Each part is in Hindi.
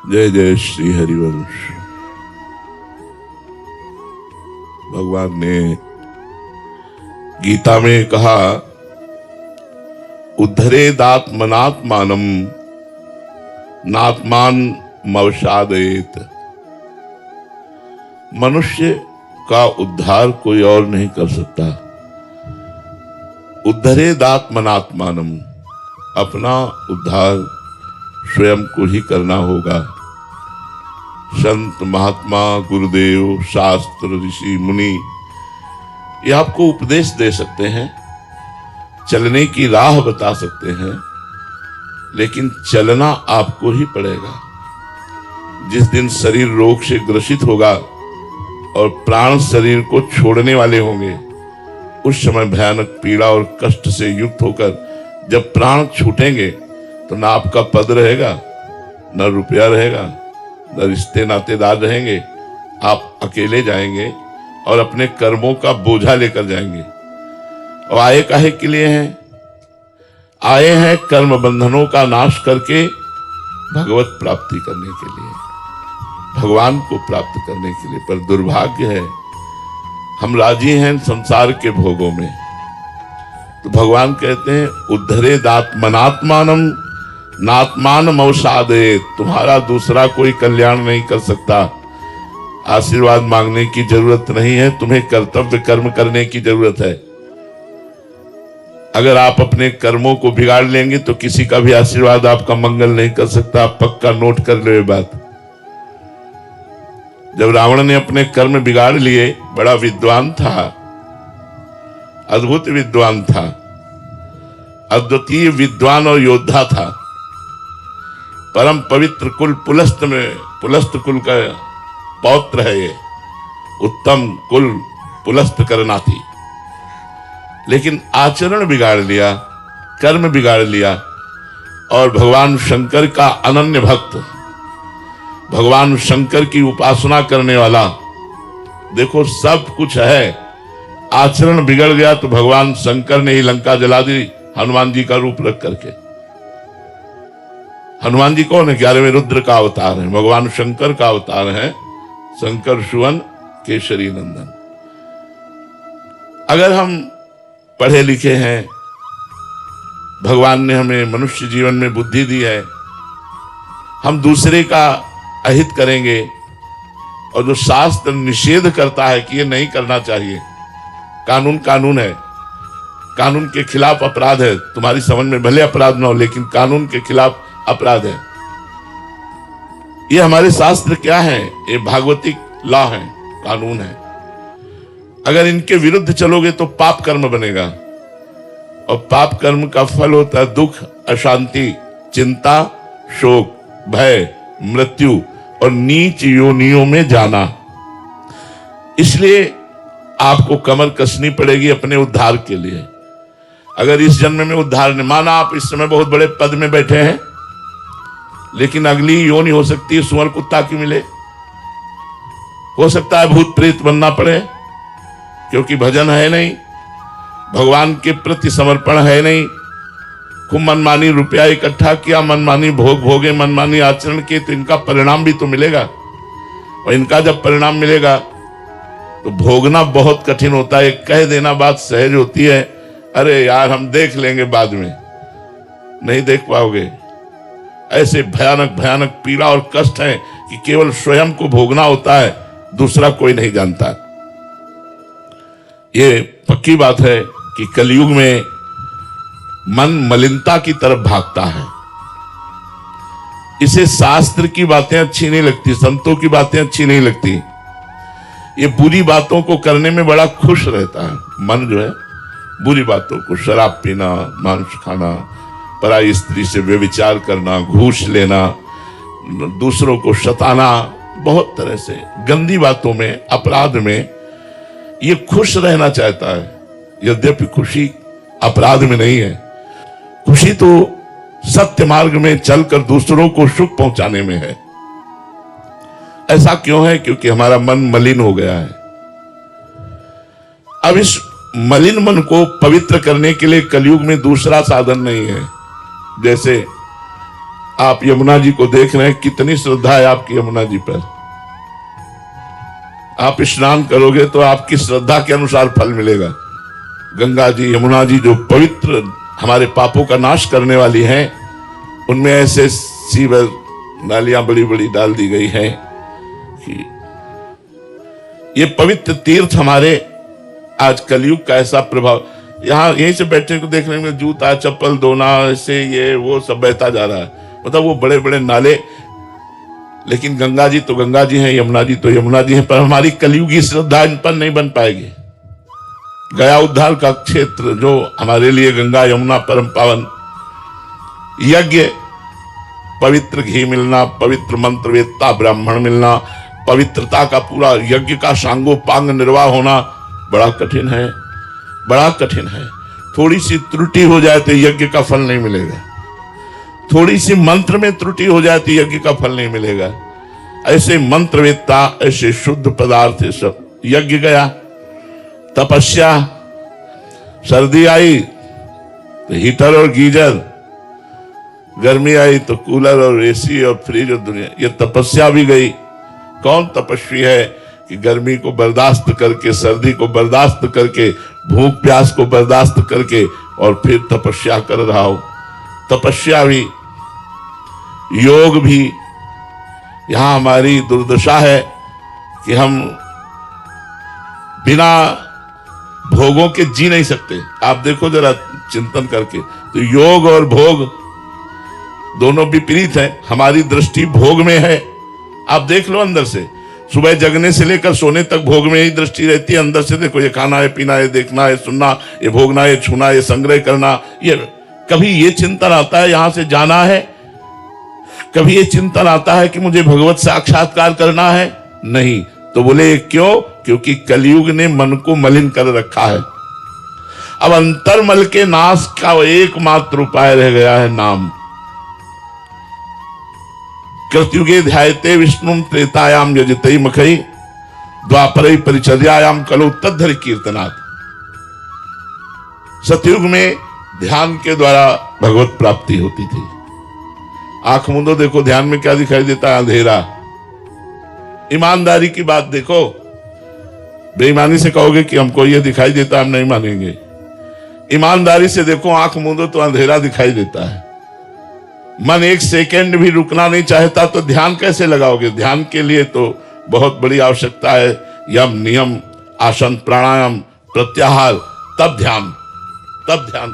जय जय श्री हरिवंश। भगवान ने गीता में कहा, उद्धरेदात्मनात्मानम नात्मान मवसादयेत। मनुष्य का उद्धार कोई और नहीं कर सकता। उद्धरेदात्मनात्मानम, अपना उद्धार स्वयं को ही करना होगा। संत महात्मा गुरुदेव शास्त्र ऋषि मुनि ये आपको उपदेश दे सकते हैं, चलने की राह बता सकते हैं, लेकिन चलना आपको ही पड़ेगा। जिस दिन शरीर रोग से ग्रसित होगा और प्राण शरीर को छोड़ने वाले होंगे, उस समय भयानक पीड़ा और कष्ट से युक्त होकर जब प्राण छूटेंगे तो ना आपका पद रहेगा, न रुपया रहेगा, न रिश्ते नातेदार रहेंगे। आप अकेले जाएंगे और अपने कर्मों का बोझा लेकर जाएंगे। और आए काहे के लिए हैं? आए हैं कर्म बंधनों का नाश करके भगवत प्राप्ति करने के लिए, भगवान को प्राप्त करने के लिए। पर दुर्भाग्य है, हम राजी हैं संसार के भोगों में। तो भगवान कहते हैं, उद्धरेदात्मनात्मानम नात्मान मवसादयेत। तुम्हारा दूसरा कोई कल्याण नहीं कर सकता। आशीर्वाद मांगने की जरूरत नहीं है, तुम्हें कर्तव्य कर्म करने की जरूरत है। अगर आप अपने कर्मों को बिगाड़ लेंगे तो किसी का भी आशीर्वाद आपका मंगल नहीं कर सकता। पक्का नोट कर लो ये बात। जब रावण ने अपने कर्म बिगाड़ लिए, बड़ा विद्वान था, अद्भुत विद्वान था, अद्वितीय विद्वान और योद्धा था। परम पवित्र कुल पुलस्त में, पुलस्त कुल का पौत्र है ये, उत्तम कुल पुलस्त करनाथी। लेकिन आचरण बिगाड़ लिया, कर्म बिगाड़ लिया। और भगवान शंकर का अनन्य भक्त, भगवान शंकर की उपासना करने वाला, देखो सब कुछ है, आचरण बिगड़ गया तो भगवान शंकर ने ही लंका जला दी हनुमान जी का रूप रख करके। हनुमान जी कौन है? 11वें रुद्र का अवतार है, भगवान शंकर का अवतार है। शंकर सुवन केशरी नंदन। अगर हम पढ़े लिखे हैं, भगवान ने हमें मनुष्य जीवन में बुद्धि दी है, हम दूसरे का अहित करेंगे और जो शास्त्र निषेध करता है कि ये नहीं करना चाहिए, कानून कानून है, कानून के खिलाफ अपराध है, तुम्हारी समझ में भले अपराध ना हो लेकिन कानून के खिलाफ अपराध है। ये हमारे शास्त्र क्या है? ये भागवतिक लॉ है, कानून है। अगर इनके विरुद्ध चलोगे तो पाप कर्म बनेगा, और पाप कर्म का फल होता है दुख, अशांति, चिंता, शोक, भय, मृत्यु और नीच योनियों में जाना। इसलिए आपको कमर कसनी पड़ेगी अपने उद्धार के लिए। अगर इस जन्म में उद्धार नहीं, माना आप इस समय बहुत बड़े पद में बैठे हैं, लेकिन अगली योनि हो सकती है सुअर कुत्ता की मिले, हो सकता है भूत प्रेत बनना पड़े, क्योंकि भजन है नहीं, भगवान के प्रति समर्पण है नहीं। खूब मनमानी रुपया इकट्ठा किया, मनमानी भोग भोगे, मनमानी आचरण किए, तो इनका परिणाम भी तो मिलेगा। और इनका जब परिणाम मिलेगा तो भोगना बहुत कठिन होता है। कह देना बात सहज होती है, अरे यार हम देख लेंगे बाद में, नहीं देख पाओगे। ऐसे भयानक भयानक पीड़ा और कष्ट है कि केवल स्वयं को भोगना होता है, दूसरा कोई नहीं जानता। ये पक्की बात है कि कलयुग में मन मलिनता की तरफ भागता है। इसे शास्त्र की बातें अच्छी नहीं लगती, संतों की बातें अच्छी नहीं लगती। ये बुरी बातों को करने में बड़ा खुश रहता है मन जो है। बुरी बातों को, शराब पीना, मांस खाना, पराई स्त्री से व्यभिचार करना, घूस लेना, दूसरों को सताना, बहुत तरह से गंदी बातों में, अपराध में ये खुश रहना चाहता है। यद्यपि खुशी अपराध में नहीं है, खुशी तो सत्य मार्ग में चलकर दूसरों को सुख पहुंचाने में है। ऐसा क्यों है? क्योंकि हमारा मन मलिन हो गया है। अब इस मलिन मन को पवित्र करने के लिए कलयुग में दूसरा साधन नहीं है। जैसे आप यमुना जी को देख रहे हैं, कितनी श्रद्धा है आपकी यमुना जी पर। आप स्नान करोगे तो आपकी श्रद्धा के अनुसार फल मिलेगा। गंगा जी, यमुना जी जो पवित्र हमारे पापों का नाश करने वाली हैं, उनमें ऐसे सीवर नालियां बड़ी बड़ी डाल दी गई हैं कि ये पवित्र तीर्थ हमारे आज कलयुग का ऐसा प्रभाव, यहाँ यहीं से बैठने को देखने में जूता चप्पल धोना, ऐसे ये वो सब बहता जा रहा है। मतलब वो बड़े बड़े नाले, लेकिन गंगा जी तो गंगा जी हैं, यमुना जी तो यमुना जी हैं, पर हमारी कलयुगी श्रद्धा इन पर नहीं बन पाएगी। गया उद्धार का क्षेत्र जो हमारे लिए गंगा यमुना परम पावन, यज्ञ, पवित्र घी मिलना, पवित्र मंत्र वेत्ता ब्राह्मण मिलना, पवित्रता का पूरा यज्ञ का सांगोपांग निर्वाह होना बड़ा कठिन है, बड़ा कठिन है। थोड़ी सी त्रुटि हो जाए तो यज्ञ का फल नहीं मिलेगा, थोड़ी सी मंत्र में त्रुटि हो जाए तो यज्ञ का फल नहीं मिलेगा। ऐसे मंत्रवेत्ता, ऐसे शुद्ध पदार्थ सब, यज्ञ गया, तपस्या, सर्दी आई तो हीटर और गीजर, गर्मी आई तो कूलर और एसी और फ्रिज और दुनिया, ये तपस्या भी गई। कौन तपस्वी है कि गर्मी को बर्दाश्त करके, सर्दी को बर्दाश्त करके, भूख प्यास को बर्दाश्त करके और फिर तपस्या कर रहा हो। तपस्या भी, योग भी। यहां हमारी दुर्दशा है कि हम बिना भोगों के जी नहीं सकते। आप देखो जरा चिंतन करके, तो योग और भोग दोनों विपरीत हैं। हमारी दृष्टि भोग में है, आप देख लो अंदर से, सुबह जगने से लेकर सोने तक भोग में ही दृष्टि रहती है। अंदर से देखो, ये खाना है, पीना है, देखना है, सुनना, ये भोगना, ये छूना, ये संग्रह करना, ये कभी ये चिंतन आता है यहां से जाना है, कभी ये चिंतन आता है कि मुझे भगवत साक्षात्कार करना है? नहीं। तो बोले क्यों? क्योंकि कलयुग ने मन को मलिन कर रखा है। अब अंतर्मल के नाश का एकमात्र उपाय रह गया है नाम। कृतयुगे ध्यायते विष्णुम त्रेतायाम यजते मखई द्वापरे परिचर्यायाम कलो तद्धरि कीर्तनात्। सतयुग में ध्यान के द्वारा भगवत प्राप्ति होती थी। आंख मूंदो, देखो ध्यान में क्या दिखाई देता है? अंधेरा। ईमानदारी की बात देखो, बेईमानी से कहोगे कि हमको ये दिखाई देता, हम नहीं मानेंगे। ईमानदारी से देखो, आंख मूंदो तो अंधेरा दिखाई देता है। मन एक सेकंड भी रुकना नहीं चाहता तो ध्यान कैसे लगाओगे? ध्यान के लिए तो बहुत बड़ी आवश्यकता है, यम नियम, आसन प्राणायाम, प्रत्याहार, तब ध्यान, तब ध्यान।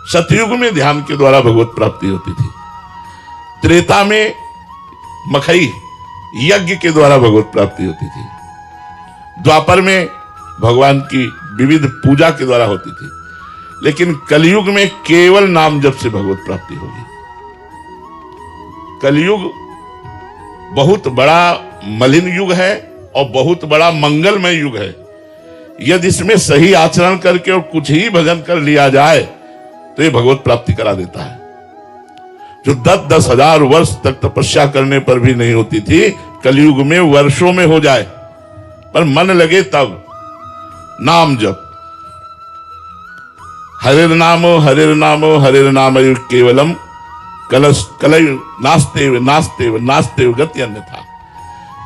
सतयुग में ध्यान के द्वारा भगवत प्राप्ति होती थी। त्रेता में मखई, यज्ञ के द्वारा भगवत प्राप्ति होती थी। द्वापर में भगवान की विविध पूजा के द्वारा होती थी। लेकिन कलयुग में केवल नाम जप से भगवत प्राप्ति होगी। कलयुग बहुत बड़ा मलिन युग है और बहुत बड़ा मंगलमय युग है। यदि इसमें सही आचरण करके और कुछ ही भजन कर लिया जाए तो ये भगवत प्राप्ति करा देता है। जो 10-10 हजार वर्ष तक तपस्या करने पर भी नहीं होती थी, कलयुग में वर्षों में हो जाए, पर मन लगे तब। नाम जप, हरिर नामो हरिर नामो हरिर नाम केवलम कलय नास्ते नास्ते नास्ते गति अन्यथा।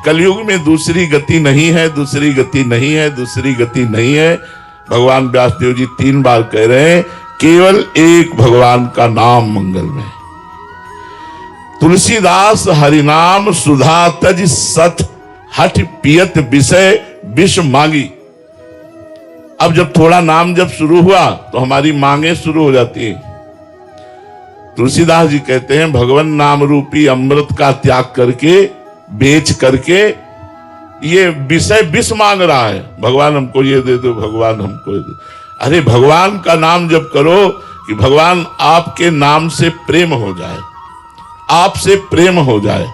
कलयुग में दूसरी गति नहीं है, दूसरी गति नहीं है, दूसरी गति नहीं है। भगवान व्यासदेव जी 3 बार कह रहे हैं, केवल एक भगवान का नाम मंगल में। तुलसीदास हरिनाम सुधा तज सठ हठ पियत विषय विष मांगी। अब जब थोड़ा नाम जब शुरू हुआ तो हमारी मांगे शुरू हो जाती है। तुलसीदास जी कहते हैं, भगवान नाम रूपी अमृत का त्याग करके, बेच करके ये विषय विष मांग रहा है। भगवान हमको ये दे दो, भगवान हमको ये दे। अरे भगवान का नाम जब करो कि भगवान आपके नाम से प्रेम हो जाए, आपसे प्रेम हो जाए,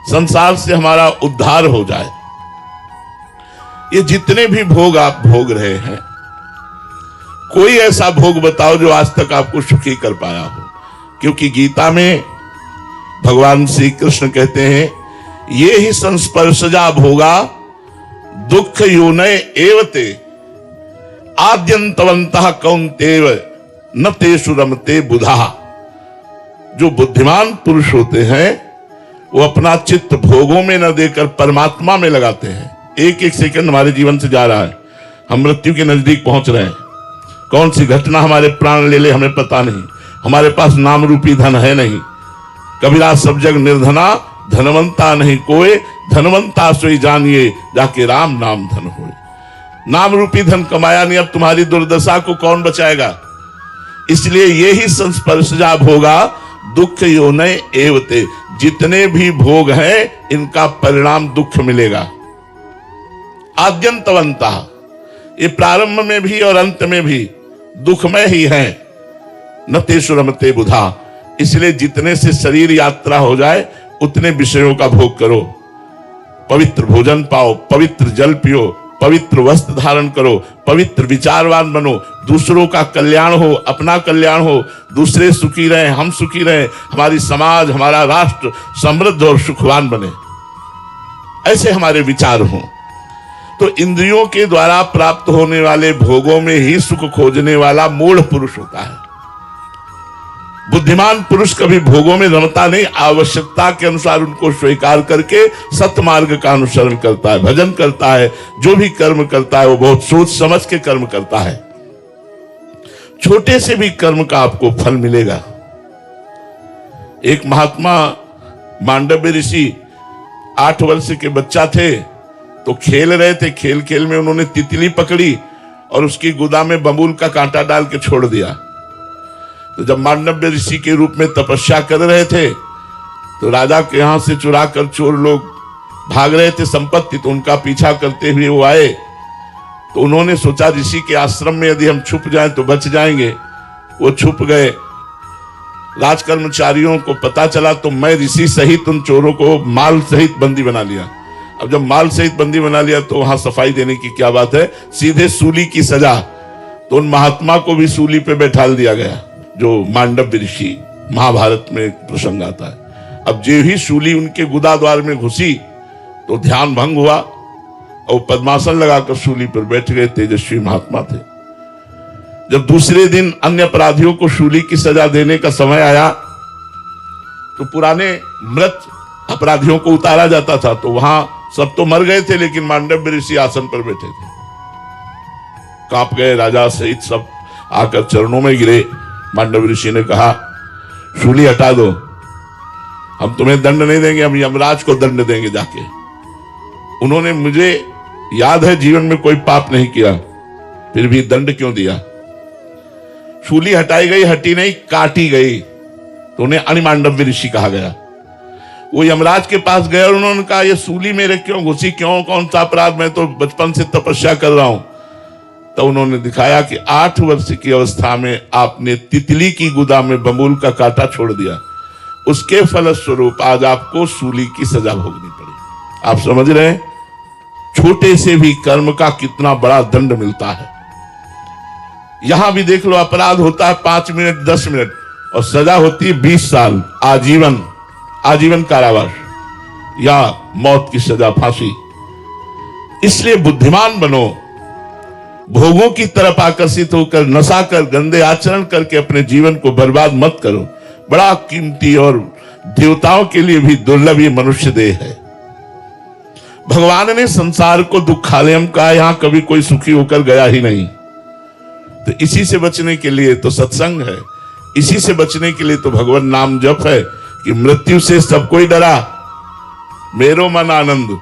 संसार से हमारा उद्धार हो जाए। ये जितने भी भोग आप भोग रहे हैं, कोई ऐसा भोग बताओ जो आज तक आपको सुखी कर पाया हो। क्योंकि गीता में भगवान श्री कृष्ण कहते हैं, ये ही संस्पर्शजा भोगा दुख योनय एवते आद्यंतवंतः कौन्तेव न तेषु रमते बुधा। जो बुद्धिमान पुरुष होते हैं वो अपना चित्त भोगों में न देकर परमात्मा में लगाते हैं। एक एक सेकंड हमारे जीवन से जा रहा है, हम मृत्यु के नजदीक पहुंच रहे हैं। कौन सी घटना हमारे प्राण ले ले हमें पता नहीं। हमारे पास नाम रूपी धन है नहीं। कबीरा सब जग निर्धना, धनवंता नहीं कोई, धनवंता सोई जानिए जाके राम नाम धन होए। नाम रूपी धन कमाया नहीं, अब तुम्हारी दुर्दशा को कौन बचाएगा। इसलिए यही संस्पर्शजा भोगा दुख योनय एवते, जितने भी भोग हैं इनका परिणाम दुख मिलेगा। आद्यंतवंता, ये प्रारंभ में भी और अंत में भी दुखमय ही है। न तेषु रमते बुधा, इसलिए जितने से शरीर यात्रा हो जाए उतने विषयों का भोग करो। पवित्र भोजन पाओ, पवित्र जल पियो, पवित्र वस्त्र धारण करो, पवित्र विचारवान बनो, दूसरों का कल्याण हो, अपना कल्याण हो, दूसरे सुखी रहे, हम सुखी रहे, हमारी समाज, हमारा राष्ट्र समृद्ध और सुखवान बने, ऐसे हमारे विचार हों। तो इंद्रियों के द्वारा प्राप्त होने वाले भोगों में ही सुख खोजने वाला मूढ़ पुरुष होता है। बुद्धिमान पुरुष कभी भोगों में रमता नहीं, आवश्यकता के अनुसार उनको स्वीकार करके सत्मार्ग का अनुसरण करता है, भजन करता है, जो भी कर्म करता है वो बहुत सोच समझ के कर्म करता है। छोटे से भी कर्म का आपको फल मिलेगा। एक महात्मा मांडव्य ऋषि 8 वर्ष के बच्चा थे, तो खेल रहे थे, खेल खेल में उन्होंने तितली पकड़ी और उसकी गुदा में बबूल का कांटा डाल के छोड़ दिया। तो जब मांडव्य ऋषि के रूप में तपस्या कर रहे थे तो राजा के यहां से चुरा कर चोर लोग भाग रहे थे संपत्ति, तो उनका पीछा करते हुए वो आए। तो उन्होंने सोचा ऋषि के आश्रम में यदि हम छुप जाएं तो बच जाएंगे। वो छुप गए। राजकर्मचारियों को पता चला तो मैं ऋषि सहित उन चोरों को माल सहित बंदी बना लिया। अब जब माल सहित बंदी बना लिया तो वहां सफाई देने की क्या बात है, सीधे सूली की सजा। तो उन महात्मा को भी सूली पे बैठाल दिया गया, जो मांडव्य ऋषि, महाभारत में एक प्रसंग आता है। अब जो ही सूली उनके गुदा द्वार में घुसी तो ध्यान भंग हुआ और पद्मासन लगाकर सूली पर बैठ गए। तेजस्वी महात्मा थे। जब दूसरे दिन अन्य अपराधियों को सूली की सजा देने का समय आया तो पुराने मृत अपराधियों को उतारा जाता था, तो वहां सब तो मर गए थे लेकिन मांडव्य ऋषि आसन पर बैठे थे। कांप गए, राजा सहित सब आकर चरणों में गिरे। मांडव्य ऋषि ने कहा, शूली हटा दो, हम तुम्हें दंड नहीं देंगे, हम यमराज को दंड देंगे जाके। उन्होंने, मुझे याद है जीवन में कोई पाप नहीं किया, फिर भी दंड क्यों दिया। शूली हटाई गई, हटी नहीं, काटी गई, तो उन्हें अनिमांडव्य ऋषि कहा गया। वो यमराज के पास गए और उन्होंने कहा, ये सूली मेरे क्यों घुसी, क्यों, कौन सा अपराध, मैं तो बचपन से तपस्या कर रहा हूं। तो उन्होंने दिखाया कि 8 वर्ष की अवस्था में आपने तितली की गुदा में बबूल का कांटा छोड़ दिया, उसके फलस्वरूप आज आपको सूली की सजा भोगनी पड़ी। आप समझ रहे हैं, छोटे से भी कर्म का कितना बड़ा दंड मिलता है। यहां भी देख लो, अपराध होता है 5 मिनट 10 मिनट और सजा होती है 20 साल, आजीवन, आजीवन कारावास या मौत की सजा, फांसी। इसलिए बुद्धिमान बनो, भोगों की तरफ आकर्षित होकर नशा कर गंदे आचरण करके अपने जीवन को बर्बाद मत करो। बड़ा कीमती और देवताओं के लिए भी दुर्लभ ये मनुष्य देह है। भगवान ने संसार को दुखालयम कहा, यहां कभी कोई सुखी होकर गया ही नहीं। तो इसी से बचने के लिए तो सत्संग है, इसी से बचने के लिए तो भगवान नाम जप है कि मृत्यु से सब कोई डरा, मेरो मन आनंद,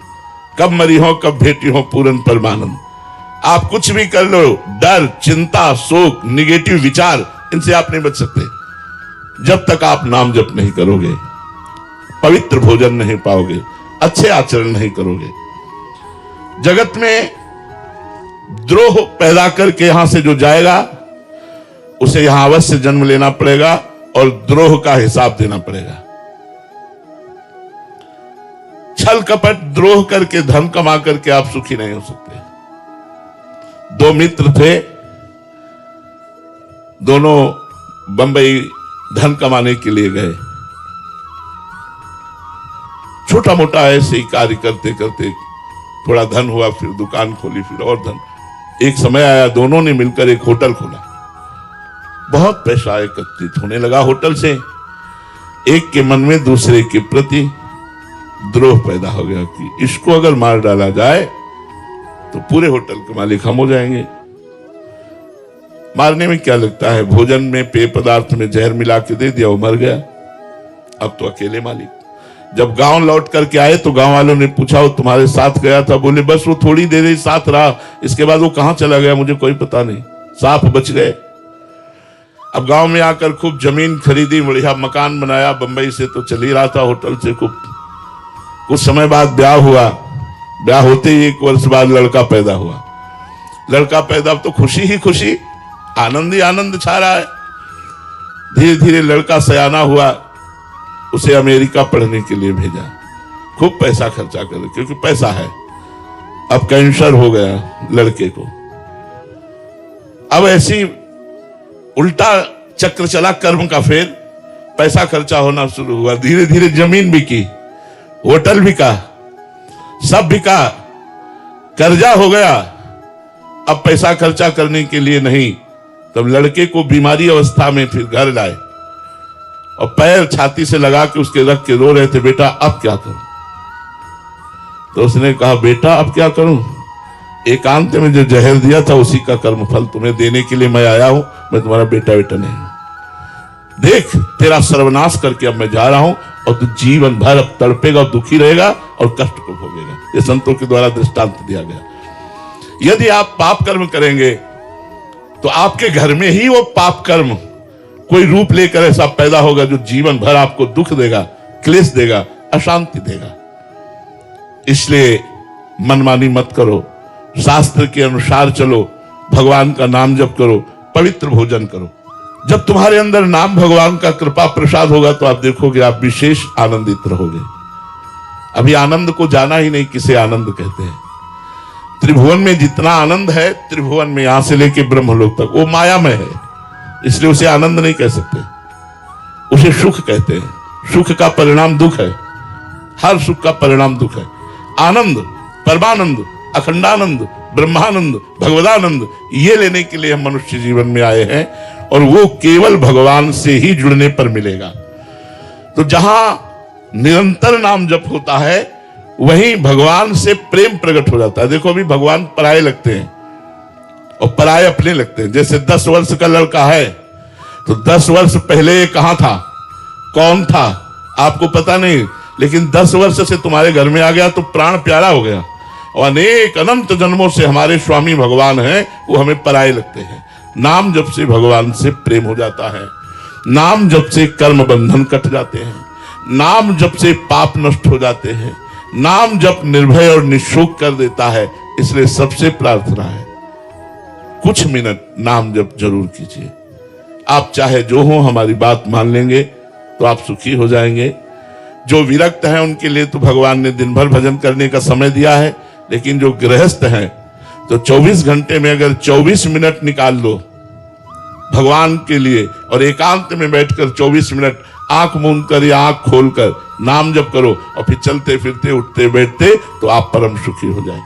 कब मरी हो कब भेटी हो पूरन परमानंद। आप कुछ भी कर लो, डर, चिंता, शोक, निगेटिव विचार, इनसे आप नहीं बच सकते जब तक आप नाम जप नहीं करोगे, पवित्र भोजन नहीं पाओगे, अच्छे आचरण नहीं करोगे। जगत में द्रोह पैदा करके यहां से जो जाएगा उसे यहां अवश्य जन्म लेना पड़ेगा और द्रोह का हिसाब देना पड़ेगा। छल कपट द्रोह करके धन कमा करके आप सुखी नहीं हो सकते। 2 मित्र थे, दोनों बंबई धन कमाने के लिए गए। छोटा मोटा ऐसे ही कार्य करते करते थोड़ा धन हुआ, फिर दुकान खोली, फिर और धन। एक समय आया, दोनों ने मिलकर एक होटल खोला। बहुत पैसा एकत्रित होने लगा होटल से। एक के मन में दूसरे के प्रति द्रोह पैदा हो गया कि इसको अगर मार डाला जाए तो पूरे होटल के मालिक हम हो जाएंगे। मारने में क्या लगता है, भोजन में पेय पदार्थ में जहर मिला के दे दिया, वो मर गया। अब तो अकेले मालिक। जब गांव लौट करके आए तो गांव वालों ने पूछा वो तुम्हारे साथ गया था? बोले बस वो थोड़ी देर ही साथ रहा, इसके बाद वो कहां चला गया मुझे कोई पता नहीं, साफ बच गए। अब गांव में आकर खूब जमीन खरीदी, बढ़िया मकान बनाया, बंबई से तो चल ही रहा था होटल से। कुछ समय बाद ब्याह हुआ, ब्याह होते ही 1 वर्ष बाद लड़का पैदा हुआ। लड़का पैदा तो खुशी ही खुशी, आनंद ही आनंद छा रहा है। धीरे धीरे लड़का सयाना हुआ, उसे अमेरिका पढ़ने के लिए भेजा, खूब पैसा खर्चा कर, क्योंकि पैसा है। अब कैंसर हो गया लड़के को। अब ऐसी उल्टा चक्र चला कर्म का, फिर पैसा खर्चा होना शुरू हुआ। धीरे धीरे जमीन बिकी, होटल बिका, सब बिका, कर्जा हो गया। अब पैसा खर्चा करने के लिए नहीं, तब लड़के को बीमारी अवस्था में फिर घर लाए और पैर छाती से लगा के उसके रख के रो रहे थे, बेटा अब क्या करूं? तो उसने कहा बेटा अब क्या करूं, एकांत में जो जहर दिया था उसी का कर्मफल तुम्हें देने के लिए मैं आया हूं, मैं तुम्हारा बेटा बेटा नहीं हूं। देख तेरा सर्वनाश करके अब मैं जा रहा हूं और तू जीवन भर अब तड़पेगा और दुखी रहेगा और कष्ट को भोगेगा। ये संतों के द्वारा दृष्टांत दिया गया। यदि आप पाप कर्म करेंगे तो आपके घर में ही वो पाप कर्म कोई रूप लेकर ऐसा पैदा होगा जो जीवन भर आपको दुख देगा, क्लेश देगा, अशांति देगा। इसलिए मनमानी मत करो, शास्त्र के अनुसार चलो, भगवान का नाम जप करो, पवित्र भोजन करो। जब तुम्हारे अंदर नाम भगवान का कृपा प्रसाद होगा तो आप देखोगे आप विशेष आनंदित रहोगे। अभी आनंद को जाना ही नहीं, किसे आनंद कहते हैं। त्रिभुवन में जितना आनंद है, त्रिभुवन में यहां से लेके ब्रह्मलोक तक, वो माया में है, इसलिए उसे आनंद नहीं कह सकते, उसे सुख कहते हैं। सुख का परिणाम दुख है, हर सुख का परिणाम दुख है। आनंद, परमानंद, अखंडानंद, ब्रह्मानंद, भगवदानंद, ये लेने के लिए हम मनुष्य जीवन में आए हैं और वो केवल भगवान से ही जुड़ने पर मिलेगा। तो जहां निरंतर नाम जप होता है वहीं भगवान से प्रेम प्रकट हो जाता है। देखो अभी भगवान पराये लगते हैं और पराये अपने लगते हैं। जैसे 10 वर्ष का लड़का है तो 10 वर्ष पहले ये कहां था, कौन था, आपको पता नहीं, लेकिन 10 वर्ष से तुम्हारे घर में आ गया तो प्राण प्यारा हो गया। और अनेक अनंत जन्मों से हमारे स्वामी भगवान हैं, वो हमें पराये लगते हैं। नाम जप से भगवान से प्रेम हो जाता है, नाम जप से कर्म बंधन कट जाते हैं, नाम जप से पाप नष्ट हो जाते हैं, नाम जप निर्भय और निशोक कर देता है। इसलिए सबसे प्रार्थना है कुछ मिनट नाम जप जरूर कीजिए। आप चाहे जो हो हमारी बात मान लेंगे तो आप सुखी हो जाएंगे। जो विरक्त हैं उनके लिए तो भगवान ने दिन भर भजन करने का समय दिया है, लेकिन जो गृहस्थ हैं तो 24 घंटे में अगर 24 मिनट निकाल लो भगवान के लिए और एकांत में बैठकर 24 मिनट आंख मूंद कर या आंख खोलकर नाम जप करो और फिर चलते फिरते उठते बैठते तो आप परम सुखी हो जाए।